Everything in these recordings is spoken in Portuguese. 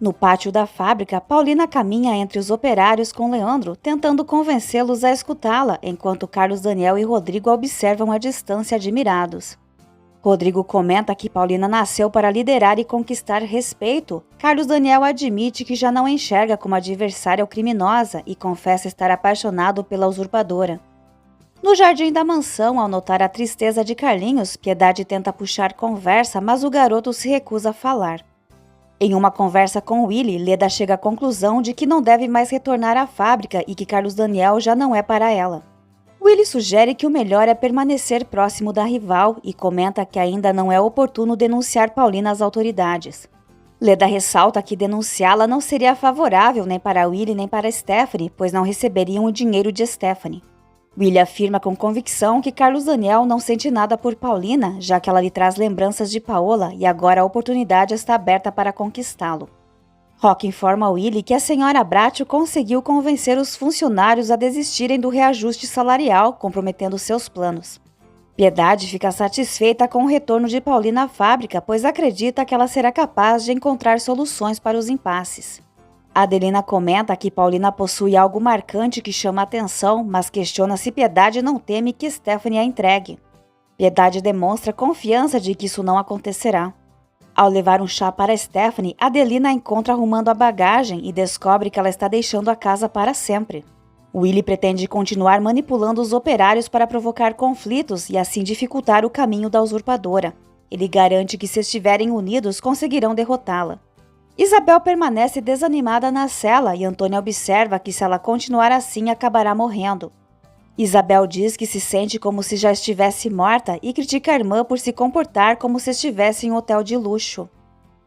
No pátio da fábrica, Paulina caminha entre os operários com Leandro, tentando convencê-los a escutá-la, enquanto Carlos Daniel e Rodrigo a observam à distância admirados. Rodrigo comenta que Paulina nasceu para liderar e conquistar respeito. Carlos Daniel admite que já não a enxerga como adversária ou criminosa e confessa estar apaixonado pela usurpadora. No jardim da mansão, ao notar a tristeza de Carlinhos, Piedade tenta puxar conversa, mas o garoto se recusa a falar. Em uma conversa com Willy, Leda chega à conclusão de que não deve mais retornar à fábrica e que Carlos Daniel já não é para ela. Willy sugere que o melhor é permanecer próximo da rival e comenta que ainda não é oportuno denunciar Paulina às autoridades. Leda ressalta que denunciá-la não seria favorável nem para Willy nem para Stephanie, pois não receberiam o dinheiro de Stephanie. Willy afirma com convicção que Carlos Daniel não sente nada por Paulina, já que ela lhe traz lembranças de Paola e agora a oportunidade está aberta para conquistá-lo. Rock informa Willy que a senhora Bracho conseguiu convencer os funcionários a desistirem do reajuste salarial, comprometendo seus planos. Piedade fica satisfeita com o retorno de Paulina à fábrica, pois acredita que ela será capaz de encontrar soluções para os impasses. Adelina comenta que Paulina possui algo marcante que chama a atenção, mas questiona se Piedade não teme que Stephanie a entregue. Piedade demonstra confiança de que isso não acontecerá. Ao levar um chá para Stephanie, Adelina a encontra arrumando a bagagem e descobre que ela está deixando a casa para sempre. Willy pretende continuar manipulando os operários para provocar conflitos e assim dificultar o caminho da usurpadora. Ele garante que se estiverem unidos conseguirão derrotá-la. Isabel permanece desanimada na cela e Antônia observa que se ela continuar assim acabará morrendo. Isabel diz que se sente como se já estivesse morta e critica a irmã por se comportar como se estivesse em um hotel de luxo.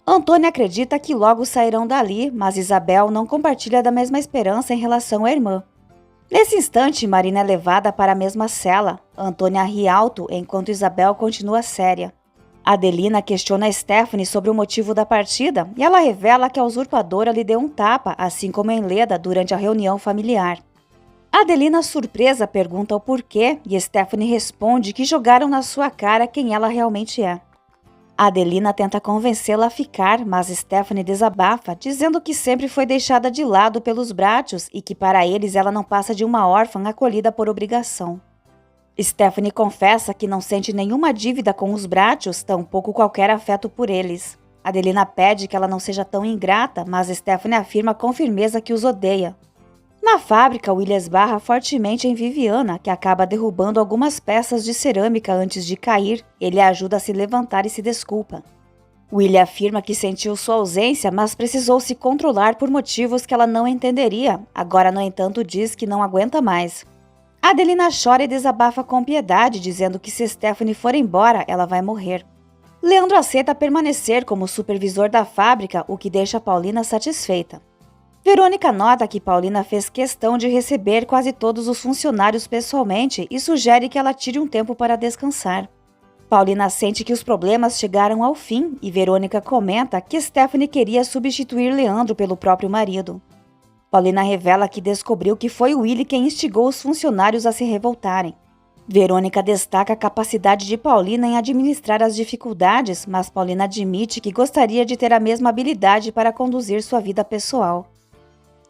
Antônia acredita que logo sairão dali, mas Isabel não compartilha da mesma esperança em relação à irmã. Nesse instante, Marina é levada para a mesma cela. Antônia ri alto enquanto Isabel continua séria. Adelina questiona Stephanie sobre o motivo da partida e ela revela que a usurpadora lhe deu um tapa, assim como em Leda durante a reunião familiar. Adelina, surpresa, pergunta o porquê e Stephanie responde que jogaram na sua cara quem ela realmente é. Adelina tenta convencê-la a ficar, mas Stephanie desabafa, dizendo que sempre foi deixada de lado pelos Brachos e que para eles ela não passa de uma órfã acolhida por obrigação. Stephanie confessa que não sente nenhuma dívida com os Brachos, tampouco qualquer afeto por eles. Adelina pede que ela não seja tão ingrata, mas Stephanie afirma com firmeza que os odeia. Na fábrica, Willy esbarra fortemente em Viviana, que acaba derrubando algumas peças de cerâmica antes de cair. Ele a ajuda a se levantar e se desculpa. Willy afirma que sentiu sua ausência, mas precisou se controlar por motivos que ela não entenderia. Agora, no entanto, diz que não aguenta mais. Adelina chora e desabafa com Piedade, dizendo que se Stephanie for embora, ela vai morrer. Leandro aceita permanecer como supervisor da fábrica, o que deixa Paulina satisfeita. Verônica nota que Paulina fez questão de receber quase todos os funcionários pessoalmente e sugere que ela tire um tempo para descansar. Paulina sente que os problemas chegaram ao fim e Verônica comenta que Stephanie queria substituir Leandro pelo próprio marido. Paulina revela que descobriu que foi Willy quem instigou os funcionários a se revoltarem. Verônica destaca a capacidade de Paulina em administrar as dificuldades, mas Paulina admite que gostaria de ter a mesma habilidade para conduzir sua vida pessoal.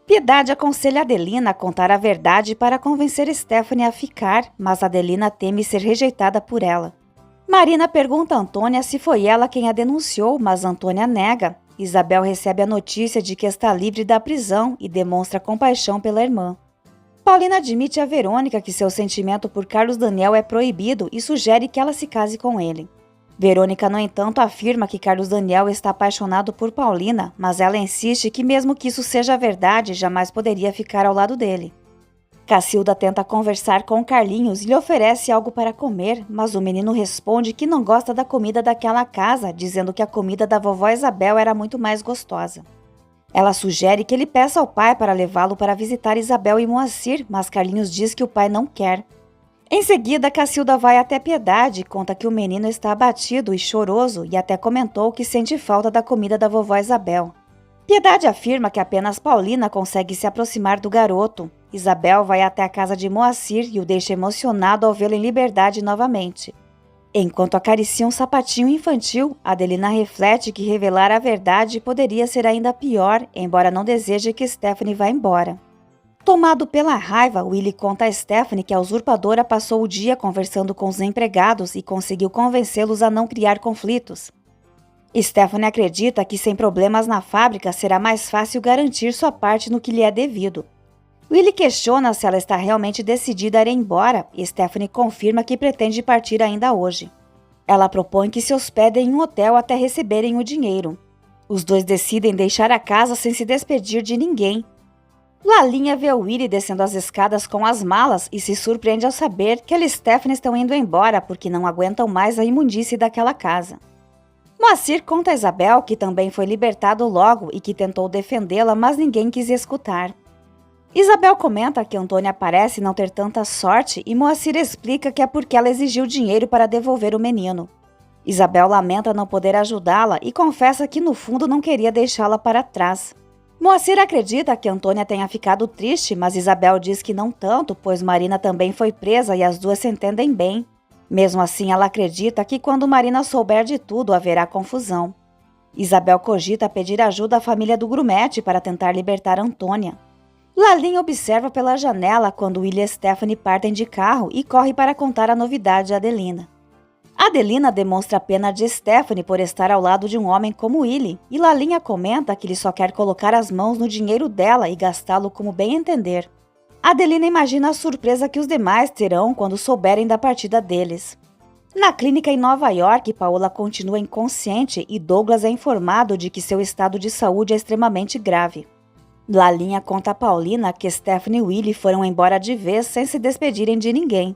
Piedade aconselha Adelina a contar a verdade para convencer Stephanie a ficar, mas Adelina teme ser rejeitada por ela. Marina pergunta a Antônia se foi ela quem a denunciou, mas Antônia nega. Isabel recebe a notícia de que está livre da prisão e demonstra compaixão pela irmã. Paulina admite a Verônica que seu sentimento por Carlos Daniel é proibido e sugere que ela se case com ele. Verônica, no entanto, afirma que Carlos Daniel está apaixonado por Paulina, mas ela insiste que mesmo que isso seja verdade, jamais poderia ficar ao lado dele. Cacilda tenta conversar com Carlinhos e lhe oferece algo para comer, mas o menino responde que não gosta da comida daquela casa, dizendo que a comida da vovó Isabel era muito mais gostosa. Ela sugere que ele peça ao pai para levá-lo para visitar Isabel e Moacir, mas Carlinhos diz que o pai não quer. Em seguida, Cacilda vai até Piedade e conta que o menino está abatido e choroso e até comentou que sente falta da comida da vovó Isabel. Piedade afirma que apenas Paulina consegue se aproximar do garoto. Isabel vai até a casa de Moacir e o deixa emocionado ao vê-lo em liberdade novamente. Enquanto acaricia um sapatinho infantil, Adelina reflete que revelar a verdade poderia ser ainda pior, embora não deseje que Stephanie vá embora. Tomado pela raiva, Willie conta a Stephanie que a usurpadora passou o dia conversando com os empregados e conseguiu convencê-los a não criar conflitos. Stephanie acredita que sem problemas na fábrica será mais fácil garantir sua parte no que lhe é devido. Willie questiona se ela está realmente decidida a ir embora e Stephanie confirma que pretende partir ainda hoje. Ela propõe que se hospedem em um hotel até receberem o dinheiro. Os dois decidem deixar a casa sem se despedir de ninguém. Lalinha vê Willie descendo as escadas com as malas e se surpreende ao saber que ela e Stephanie estão indo embora porque não aguentam mais a imundície daquela casa. Moacir conta a Isabel que também foi libertado logo e que tentou defendê-la, mas ninguém quis escutar. Isabel comenta que Antônia parece não ter tanta sorte e Moacir explica que é porque ela exigiu dinheiro para devolver o menino. Isabel lamenta não poder ajudá-la e confessa que no fundo não queria deixá-la para trás. Moacir acredita que Antônia tenha ficado triste, mas Isabel diz que não tanto, pois Marina também foi presa e as duas se entendem bem. Mesmo assim, ela acredita que quando Marina souber de tudo, haverá confusão. Isabel cogita pedir ajuda à família do Grumete para tentar libertar Antônia. Lalinha observa pela janela quando Willie e Stephanie partem de carro e corre para contar a novidade a Adelina. Adelina demonstra pena de Stephanie por estar ao lado de um homem como Willie, e Lalinha comenta que ele só quer colocar as mãos no dinheiro dela e gastá-lo como bem entender. Adelina imagina a surpresa que os demais terão quando souberem da partida deles. Na clínica em Nova York, Paola continua inconsciente e Douglas é informado de que seu estado de saúde é extremamente grave. Lalinha conta a Paulina que Stephanie e Willie foram embora de vez sem se despedirem de ninguém.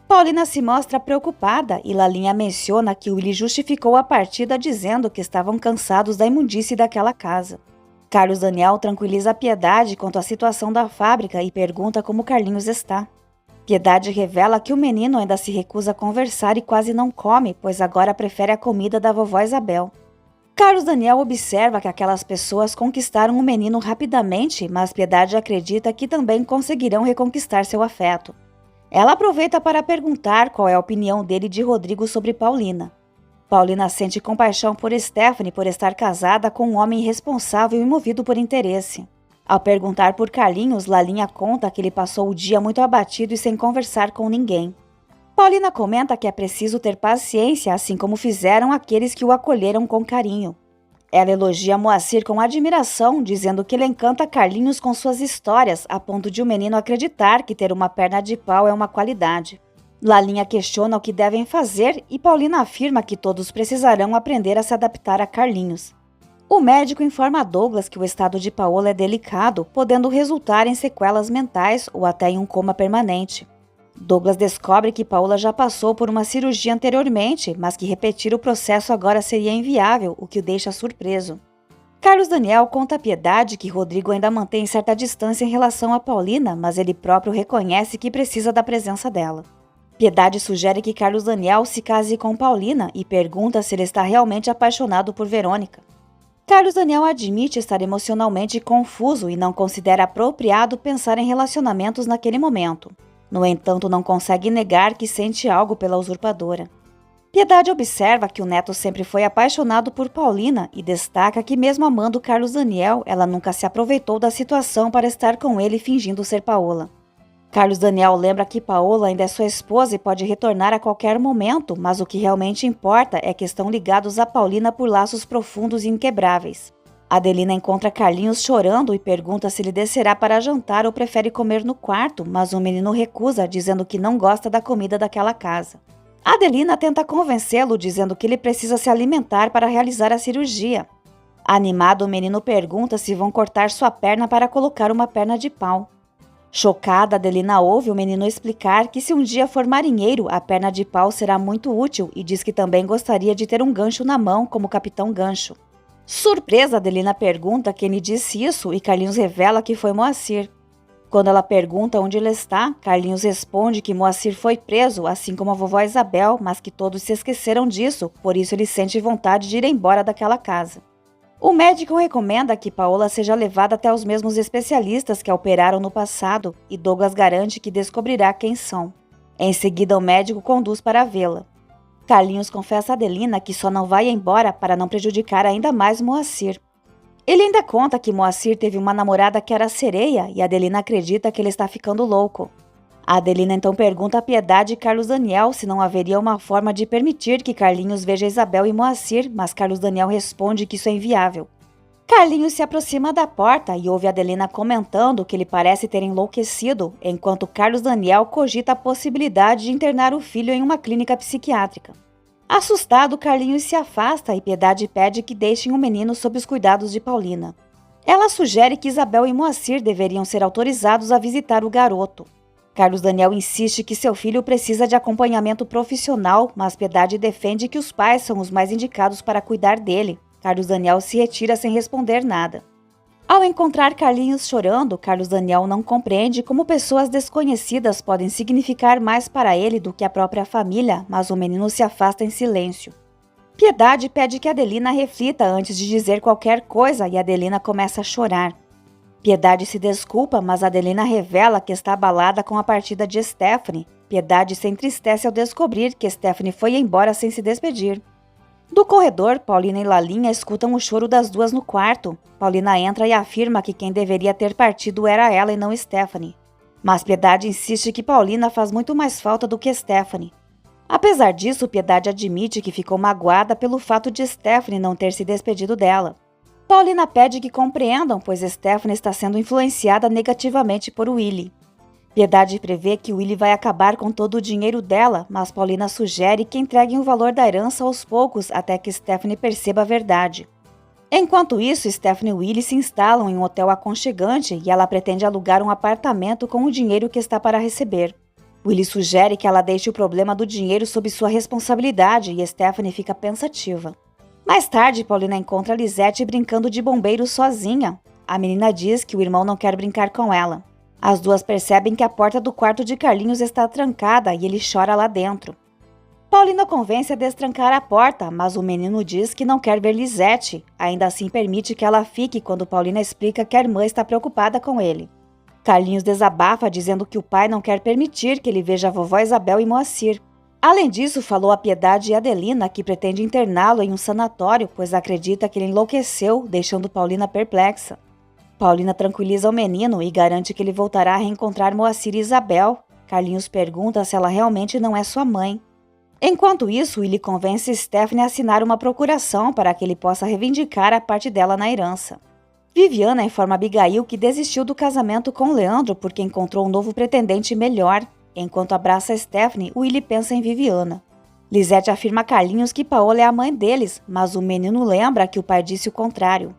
Paulina se mostra preocupada e Lalinha menciona que Willie justificou a partida dizendo que estavam cansados da imundície daquela casa. Carlos Daniel tranquiliza Piedade quanto à situação da fábrica e pergunta como Carlinhos está. Piedade revela que o menino ainda se recusa a conversar e quase não come, pois agora prefere a comida da vovó Isabel. Carlos Daniel observa que aquelas pessoas conquistaram o menino rapidamente, mas Piedade acredita que também conseguirão reconquistar seu afeto. Ela aproveita para perguntar qual é a opinião dele de Rodrigo sobre Paulina. Paulina sente compaixão por Stephanie por estar casada com um homem irresponsável e movido por interesse. Ao perguntar por Carlinhos, Lalinha conta que ele passou o dia muito abatido e sem conversar com ninguém. Paulina comenta que é preciso ter paciência, assim como fizeram aqueles que o acolheram com carinho. Ela elogia Moacir com admiração, dizendo que ele encanta Carlinhos com suas histórias, a ponto de o menino acreditar que ter uma perna de pau é uma qualidade. Lalinha questiona o que devem fazer e Paulina afirma que todos precisarão aprender a se adaptar a Carlinhos. O médico informa a Douglas que o estado de Paola é delicado, podendo resultar em sequelas mentais ou até em um coma permanente. Douglas descobre que Paola já passou por uma cirurgia anteriormente, mas que repetir o processo agora seria inviável, o que o deixa surpreso. Carlos Daniel conta a Piedade que Rodrigo ainda mantém certa distância em relação a Paulina, mas ele próprio reconhece que precisa da presença dela. Piedade sugere que Carlos Daniel se case com Paulina e pergunta se ele está realmente apaixonado por Verônica. Carlos Daniel admite estar emocionalmente confuso e não considera apropriado pensar em relacionamentos naquele momento. No entanto, não consegue negar que sente algo pela usurpadora. Piedade observa que o neto sempre foi apaixonado por Paulina e destaca que mesmo amando Carlos Daniel, ela nunca se aproveitou da situação para estar com ele fingindo ser Paola. Carlos Daniel lembra que Paola ainda é sua esposa e pode retornar a qualquer momento, mas o que realmente importa é que estão ligados a Paulina por laços profundos e inquebráveis. Adelina encontra Carlinhos chorando e pergunta se ele descerá para jantar ou prefere comer no quarto, mas o menino recusa, dizendo que não gosta da comida daquela casa. Adelina tenta convencê-lo, dizendo que ele precisa se alimentar para realizar a cirurgia. Animado, o menino pergunta se vão cortar sua perna para colocar uma perna de pau. Chocada, Adelina ouve o menino explicar que se um dia for marinheiro, a perna de pau será muito útil e diz que também gostaria de ter um gancho na mão como Capitão Gancho. Surpresa, Adelina pergunta quem lhe disse isso e Carlinhos revela que foi Moacir. Quando ela pergunta onde ele está, Carlinhos responde que Moacir foi preso, assim como a vovó Isabel, mas que todos se esqueceram disso, por isso ele sente vontade de ir embora daquela casa. O médico recomenda que Paola seja levada até os mesmos especialistas que a operaram no passado e Douglas garante que descobrirá quem são. Em seguida, o médico conduz para vê-la. Carlinhos confessa a Adelina que só não vai embora para não prejudicar ainda mais Moacir. Ele ainda conta que Moacir teve uma namorada que era sereia e Adelina acredita que ele está ficando louco. A Adelina então pergunta a Piedade e Carlos Daniel se não haveria uma forma de permitir que Carlinhos veja Isabel e Moacir, mas Carlos Daniel responde que isso é inviável. Carlinhos se aproxima da porta e ouve Adelina comentando que ele parece ter enlouquecido, enquanto Carlos Daniel cogita a possibilidade de internar o filho em uma clínica psiquiátrica. Assustado, Carlinhos se afasta e Piedade pede que deixem o menino sob os cuidados de Paulina. Ela sugere que Isabel e Moacir deveriam ser autorizados a visitar o garoto. Carlos Daniel insiste que seu filho precisa de acompanhamento profissional, mas Piedade defende que os pais são os mais indicados para cuidar dele. Carlos Daniel se retira sem responder nada. Ao encontrar Carlinhos chorando, Carlos Daniel não compreende como pessoas desconhecidas podem significar mais para ele do que a própria família, mas o menino se afasta em silêncio. Piedade pede que Adelina reflita antes de dizer qualquer coisa e Adelina começa a chorar. Piedade se desculpa, mas Adelina revela que está abalada com a partida de Stephanie. Piedade se entristece ao descobrir que Stephanie foi embora sem se despedir. Do corredor, Paulina e Lalinha escutam o choro das duas no quarto. Paulina entra e afirma que quem deveria ter partido era ela e não Stephanie. Mas Piedade insiste que Paulina faz muito mais falta do que Stephanie. Apesar disso, Piedade admite que ficou magoada pelo fato de Stephanie não ter se despedido dela. Paulina pede que compreendam, pois Stephanie está sendo influenciada negativamente por Willy. Piedade prevê que Willy vai acabar com todo o dinheiro dela, mas Paulina sugere que entreguem o valor da herança aos poucos até que Stephanie perceba a verdade. Enquanto isso, Stephanie e Willy se instalam em um hotel aconchegante e ela pretende alugar um apartamento com o dinheiro que está para receber. Willy sugere que ela deixe o problema do dinheiro sob sua responsabilidade e Stephanie fica pensativa. Mais tarde, Paulina encontra Lisete brincando de bombeiro sozinha. A menina diz que o irmão não quer brincar com ela. As duas percebem que a porta do quarto de Carlinhos está trancada e ele chora lá dentro. Paulina convence a destrancar a porta, mas o menino diz que não quer ver Lisete. Ainda assim permite que ela fique quando Paulina explica que a irmã está preocupada com ele. Carlinhos desabafa dizendo que o pai não quer permitir que ele veja a vovó Isabel e Moacir. Além disso, falou a Piedade e Adelina que pretende interná-lo em um sanatório, pois acredita que ele enlouqueceu, deixando Paulina perplexa. Paulina tranquiliza o menino e garante que ele voltará a reencontrar Moacir e Isabel. Carlinhos pergunta se ela realmente não é sua mãe. Enquanto isso, Willy convence Stephanie a assinar uma procuração para que ele possa reivindicar a parte dela na herança. Viviana informa Abigail que desistiu do casamento com Leandro porque encontrou um novo pretendente melhor. Enquanto abraça Stephanie, Willy pensa em Viviana. Lisete afirma a Carlinhos que Paola é a mãe deles, mas o menino lembra que o pai disse o contrário.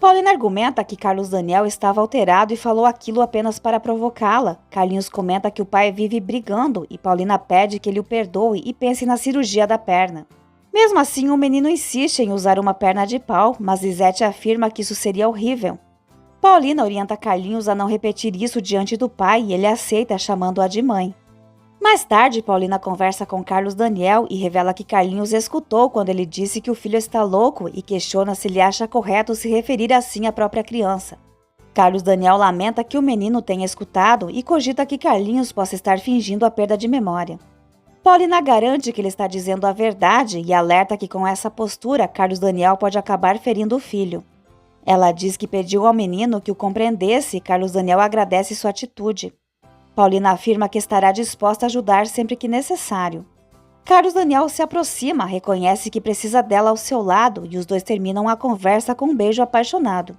Paulina argumenta que Carlos Daniel estava alterado e falou aquilo apenas para provocá-la. Carlinhos comenta que o pai vive brigando e Paulina pede que ele o perdoe e pense na cirurgia da perna. Mesmo assim, o menino insiste em usar uma perna de pau, mas Lisete afirma que isso seria horrível. Paulina orienta Carlinhos a não repetir isso diante do pai e ele aceita, chamando-a de mãe. Mais tarde, Paulina conversa com Carlos Daniel e revela que Carlinhos escutou quando ele disse que o filho está louco e questiona se ele acha correto se referir assim à própria criança. Carlos Daniel lamenta que o menino tenha escutado e cogita que Carlinhos possa estar fingindo a perda de memória. Paulina garante que ele está dizendo a verdade e alerta que com essa postura, Carlos Daniel pode acabar ferindo o filho. Ela diz que pediu ao menino que o compreendesse e Carlos Daniel agradece sua atitude. Paulina afirma que estará disposta a ajudar sempre que necessário. Carlos Daniel se aproxima, reconhece que precisa dela ao seu lado e os dois terminam a conversa com um beijo apaixonado.